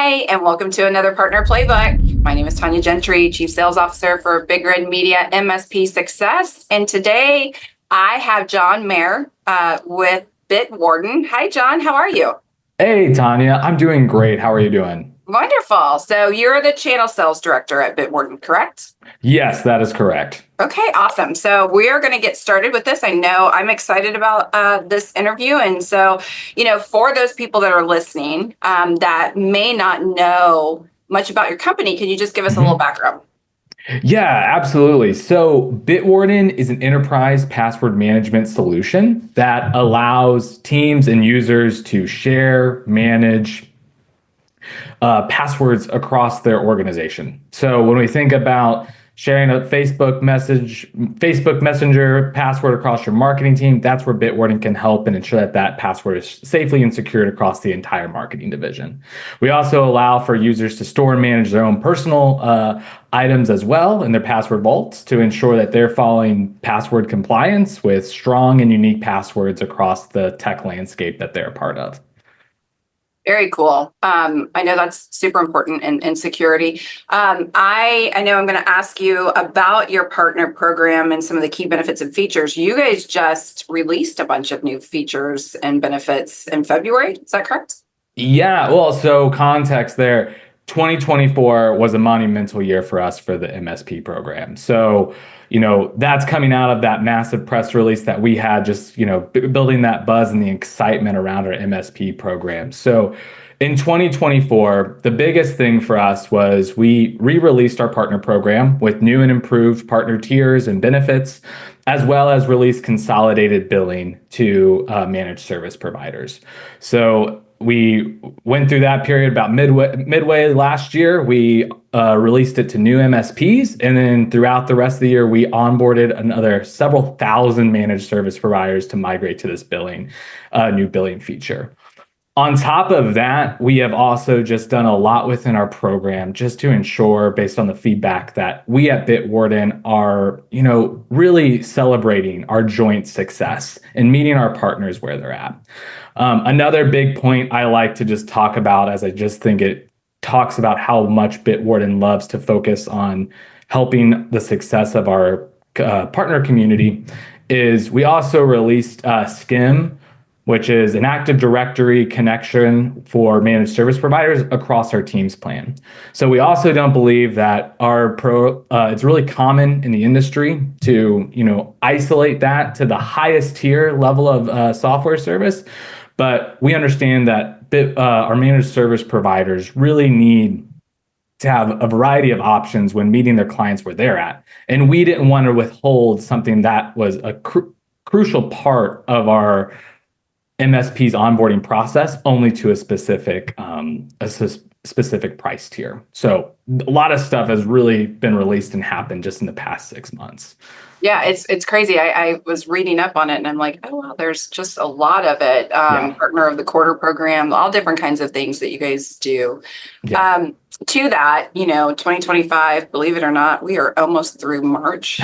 Hi, and welcome to another Partner Playbook. My name is Tonya Gentry, Chief Sales Officer for Big Red Media MSP Success. And today I have Jon Maurer with Bitwarden. Hi, Jon. How are you? Hey, Tonya. I'm doing great. How are you doing? Wonderful. So you're the Channel Sales Director at Bitwarden, correct? Yes, that is correct. Okay, awesome. So we are going to get started with this. I know I'm excited about this interview. And so, for those people that are listening that may not know much about your company, can you just give us a little background? Yeah, absolutely. So Bitwarden is an enterprise password management solution that allows teams and users to share, manage passwords across their organization. So when we think about sharing a Facebook Messenger password across your marketing team, that's where Bitwarden can help and ensure that that password is safely and secured across the entire marketing division. We also allow for users to store and manage their own personal items as well in their password vaults to ensure that they're following password compliance with strong and unique passwords across the tech landscape that they're a part of. Very cool. I know that's super important in security. I know I'm going to ask you about your partner program and some of the key benefits and features. You guys just released a bunch of new features and benefits in February. Is that correct? Yeah, well, so context there. 2024 was a monumental year for us for the MSP program. So, that's coming out of that massive press release that we had, just, building that buzz and the excitement around our MSP program. So in 2024, the biggest thing for us was we re-released our partner program with new and improved partner tiers and benefits, as well as released consolidated billing to managed service providers. So we went through that period about midway last year. We released it to new MSPs, and then throughout the rest of the year, we onboarded another several thousand managed service providers to migrate to this new billing feature. On top of that, we have also just done a lot within our program just to ensure, based on the feedback, that we at Bitwarden are, really celebrating our joint success and meeting our partners where they're at. Another big point I like to just talk about, as I just think it talks about how much Bitwarden loves to focus on helping the success of our partner community, is we also released SKIM, which is an Active Directory connection for managed service providers across our Teams plan. So we also don't believe that it's really common in the industry to isolate that to the highest tier level of software service. But we understand that our managed service providers really need to have a variety of options when meeting their clients where they're at. And we didn't want to withhold something that was a crucial part of our MSP's onboarding process only to a specific price tier. So a lot of stuff has really been released and happened just in the past 6 months. Yeah, it's crazy. I was reading up on it and I'm like, oh, wow, there's just a lot of it. Partner of the Quarter program, all different kinds of things that you guys do. Yeah. To that, 2025, believe it or not, we are almost through March.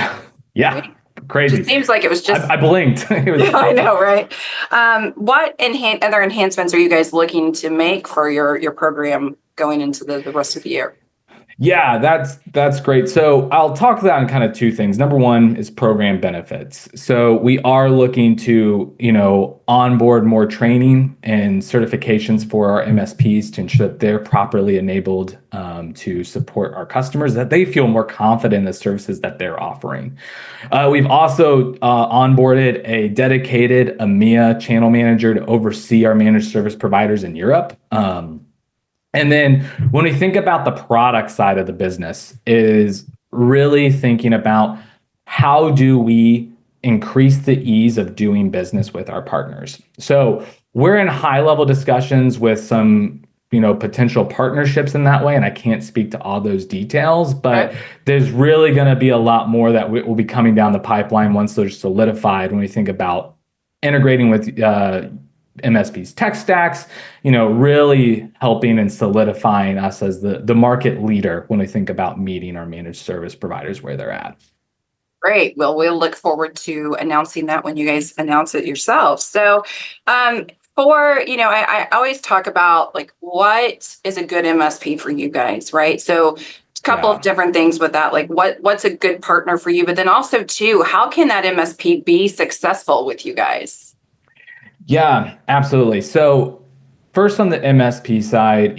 Yeah. Right? Crazy. It seems like it was just... I blinked. I know, right? What other enhancements are you guys looking to make for your program going into the rest of the year? Yeah, that's great. So I'll talk that on kind of two things. Number one is program benefits. So we are looking to, onboard more training and certifications for our MSPs to ensure that they're properly enabled to support our customers, that they feel more confident in the services that they're offering. We've also onboarded a dedicated EMEA channel manager to oversee our managed service providers in Europe. And then when we think about the product side of the business, is really thinking about how do we increase the ease of doing business with our partners. So we're in high-level discussions with some potential partnerships in that way, and I can't speak to all those details, but there's really going to be a lot more that will be coming down the pipeline once they're solidified when we think about integrating with MSP's tech stacks, really helping and solidifying us as the market leader when we think about meeting our managed service providers where they're at. Great. Well, we'll look forward to announcing that when you guys announce it yourselves. So I always talk about like what is a good MSP for you guys, right? So a couple of different things with that, like what's a good partner for you, but then also too, how can that MSP be successful with you guys? Yeah, absolutely. So first on the MSP side,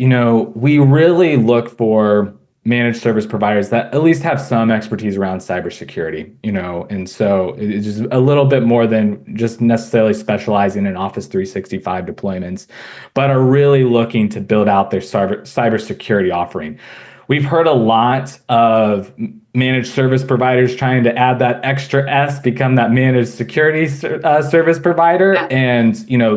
we really look for managed service providers that at least have some expertise around cybersecurity, and so it's just a little bit more than just necessarily specializing in Office 365 deployments, but are really looking to build out their cybersecurity offering. We've heard a lot of managed service providers trying to add that extra S, become that managed security service provider. Yeah. And,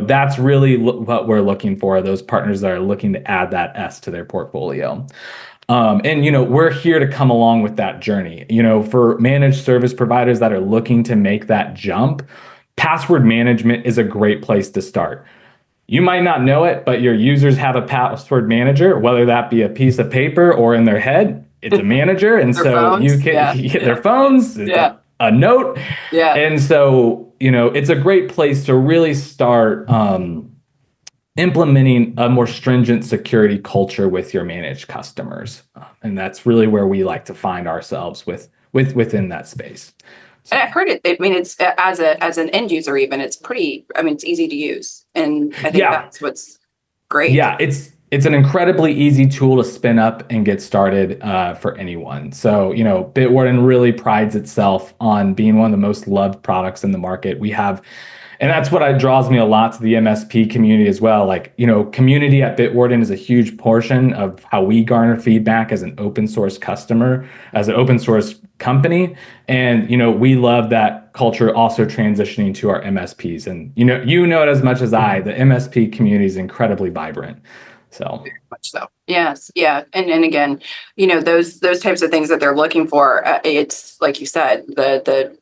that's really what we're looking for, those partners that are looking to add that S to their portfolio. And we're here to come along with that journey. For managed service providers that are looking to make that jump, password management is a great place to start. You might not know it, but your users have a password manager, whether that be a piece of paper or in their head. It's a manager, and Their so phones? you can get their phones, a note, Yeah. and so it's a great place to really start implementing a more stringent security culture with your managed customers, and that's really where we like to find ourselves within that space. And I've heard it. I mean, it's as an end user, even it's pretty. I mean, it's easy to use, and I think that's what's great. Yeah, it's an incredibly easy tool to spin up and get started for anyone. So Bitwarden really prides itself on being one of the most loved products in the market. We have. And that's what draws me a lot to the MSP community as well. Like, community at Bitwarden is a huge portion of how we garner feedback as an open source customer, as an open source company. And, we love that culture also transitioning to our MSPs. And, you know it as much as I, the MSP community is incredibly vibrant. So very much so. Yes. Yeah. And again, those types of things that they're looking for, it's like you said,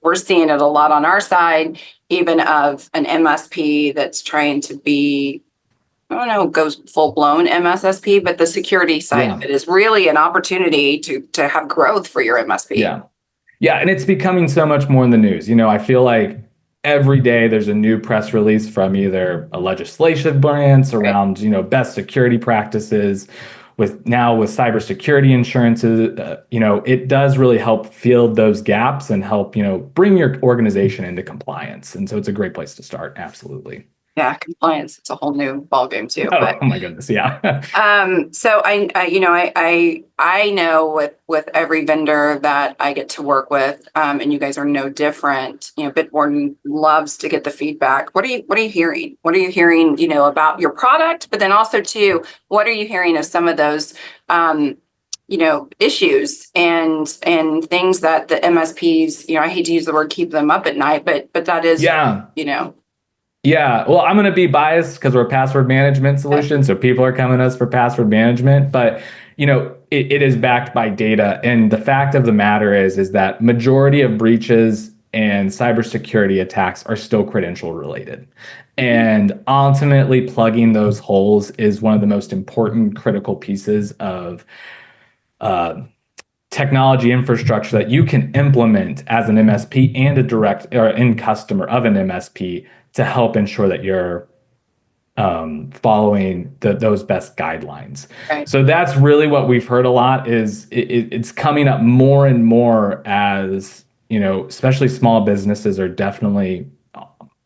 we're seeing it a lot on our side, even of an MSP that's trying to be, I don't know, goes full blown MSSP, but the security side of it is really an opportunity to have growth for your MSP. Yeah. Yeah. And it's becoming so much more in the news. I feel like every day there's a new press release from either a legislation branch around, best security practices with cybersecurity insurances. It does really help fill those gaps and help, bring your organization into compliance. And so it's a great place to start. Absolutely. Yeah, compliance. It's a whole new ballgame too. Oh my goodness, yeah. So I know with every vendor that I get to work with, and you guys are no different. Bitwarden loves to get the feedback. What are you hearing? What are you hearing? About your product, but then also too, what are you hearing of some of those issues and things that the MSPs, I hate to use the word keep them up at night, but that is, Yeah, well, I'm going to be biased because we're a password management solution, so people are coming to us for password management, but it is backed by data, and the fact of the matter is that majority of breaches and cybersecurity attacks are still credential related, and ultimately plugging those holes is one of the most important critical pieces of technology infrastructure that you can implement as an MSP and a direct or end customer of an MSP to help ensure that you're following those best guidelines. Right. So that's really what we've heard a lot is it's coming up more and more as, especially small businesses are definitely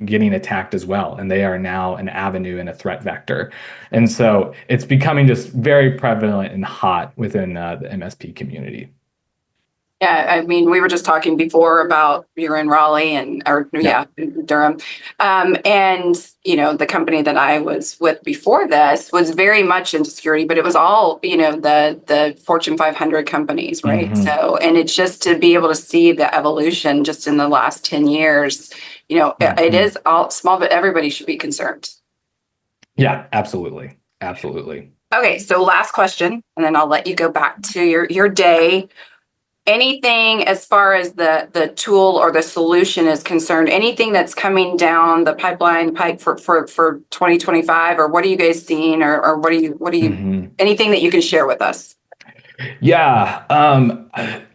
getting attacked as well. And they are now an avenue and a threat vector. And so it's becoming just very prevalent and hot within the MSP community. Yeah, I mean, we were just talking before about you're in Raleigh Durham. And, the company that I was with before this was very much into security, but it was all, the Fortune 500 companies, right? Mm-hmm. So, and it's just to be able to see the evolution just in the last 10 years, it is all small, but everybody should be concerned. Yeah, absolutely. Absolutely. Okay, so last question, and then I'll let you go back to your day. Anything as far as the tool or the solution is concerned, anything that's coming down the pipe for 2025, or what are you guys seeing, or what are you anything that you can share with us? Yeah.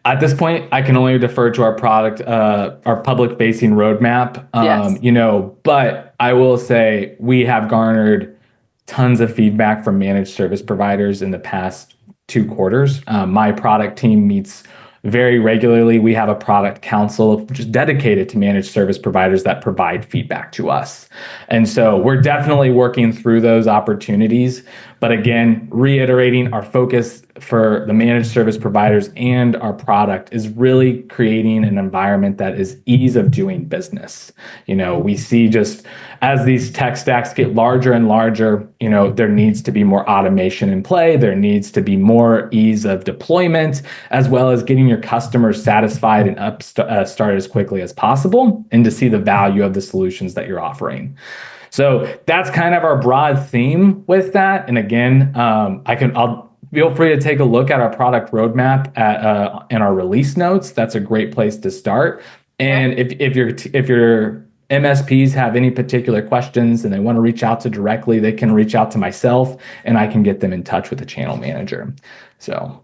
At this point, I can only defer to our public facing roadmap. Yes. But I will say we have garnered tons of feedback from managed service providers in the past 2 quarters. My product team meets very regularly. We have a product council just dedicated to managed service providers that provide feedback to us. And so we're definitely working through those opportunities. But again, reiterating our focus for the managed service providers and our product is really creating an environment that is ease of doing business. We see just as these tech stacks get larger and larger, there needs to be more automation in play. There needs to be more ease of deployment, as well as getting your customers satisfied and start as quickly as possible, and to see the value of the solutions that you're offering. So that's kind of our broad theme with that. And again, I'll feel free to take a look at our product roadmap in our release notes. That's a great place to start. And if your MSPs have any particular questions and they want to reach out to directly, they can reach out to myself and I can get them in touch with the channel manager. So.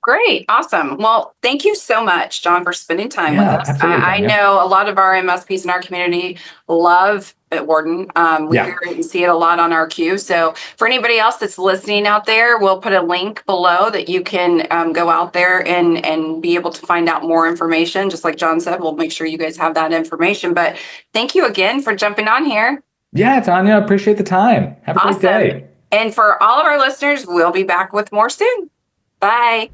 Great. Awesome. Well, thank you so much, Jon, for spending time with us. Absolutely, I know a lot of our MSPs in our community love Bitwarden. We hear it and see it a lot on our queue. So for anybody else that's listening out there, we'll put a link below that you can go out there and be able to find out more information. Just like Jon said, we'll make sure you guys have that information. But thank you again for jumping on here. Yeah, Tonya, appreciate the time. Have a great day. And for all of our listeners, we'll be back with more soon. Bye.